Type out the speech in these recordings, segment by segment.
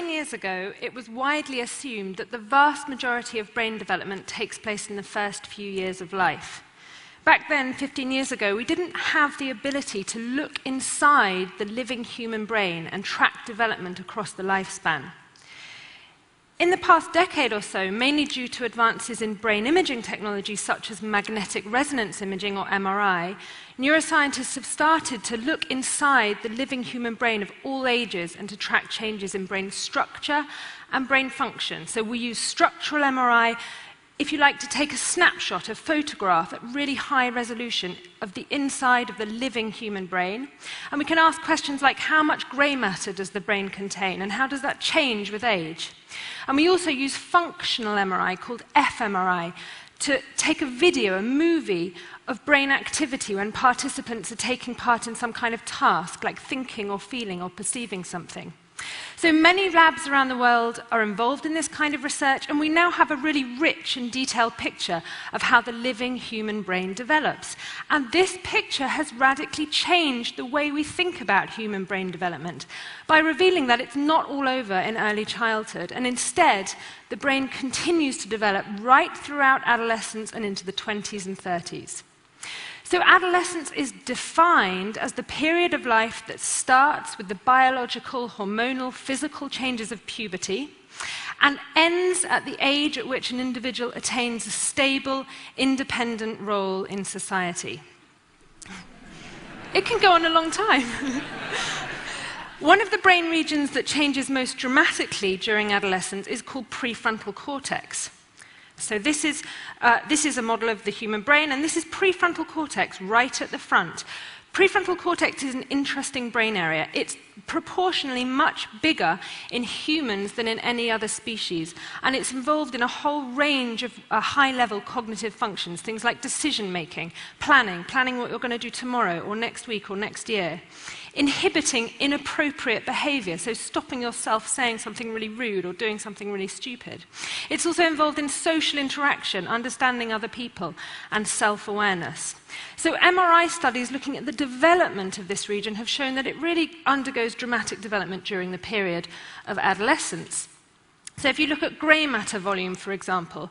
Years ago, it was widely assumed that the vast majority of brain development takes place in the first few years of life. Back then, 15 years ago, we didn't have the ability to look inside the living human brain and track development across the lifespan. In the past decade or so, mainly due to advances in brain imaging technology such as magnetic resonance imaging or MRI, neuroscientists have started to look inside the living human brain of all ages and to track changes in brain structure and brain function. So we use structural MRI, if you like, to take a snapshot, a photograph at really high resolution of the inside of the living human brain. And we can ask questions like, how much grey matter does the brain contain, and how does that change with age? And we also use functional MRI, called fMRI, to take a video, a movie, of brain activity when participants are taking part in some kind of task, like thinking or feeling or perceiving something. So many labs around the world are involved in this kind of research, and we now have a really rich and detailed picture of how the living human brain develops. And this picture has radically changed the way we think about human brain development by revealing that it's not all over in early childhood, and instead, the brain continues to develop right throughout adolescence and into the 20s and 30s. So adolescence is defined as the period of life that starts with the biological, hormonal, physical changes of puberty and ends at the age at which an individual attains a stable, independent role in society. It can go on a long time. One of the brain regions that changes most dramatically during adolescence is called prefrontal cortex. So this is a model of the human brain, and this is prefrontal cortex right at the front. Prefrontal cortex is an interesting brain area. It's proportionally much bigger in humans than in any other species, and it's involved in a whole range of high-level cognitive functions, things like decision-making, planning what you're going to do tomorrow or next week or next year, inhibiting inappropriate behavior, so stopping yourself saying something really rude or doing something really stupid. It's also involved in social interaction, understanding other people, and self-awareness. So MRI studies looking at the development of this region have shown that it really undergoes dramatic development during the period of adolescence. So if you look at grey matter volume, for example,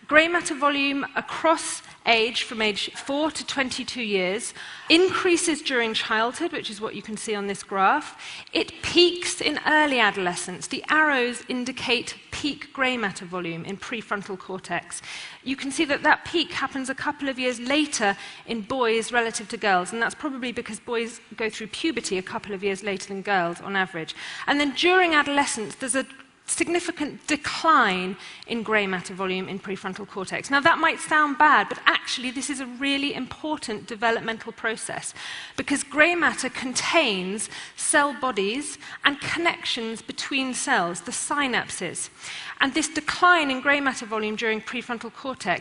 grey matter volume across age, from age 4 to 22 years, increases during childhood, which is what you can see on this graph. It peaks in early adolescence. The arrows indicate peak grey matter volume in prefrontal cortex. You can see that that peak happens a couple of years later in boys relative to girls, and that's probably because boys go through puberty a couple of years later than girls on average. And then during adolescence, there's a significant decline in grey matter volume in prefrontal cortex. Now that might sound bad, but actually this is a really important developmental process because grey matter contains cell bodies and connections between cells, the synapses. And this decline in grey matter volume during prefrontal cortex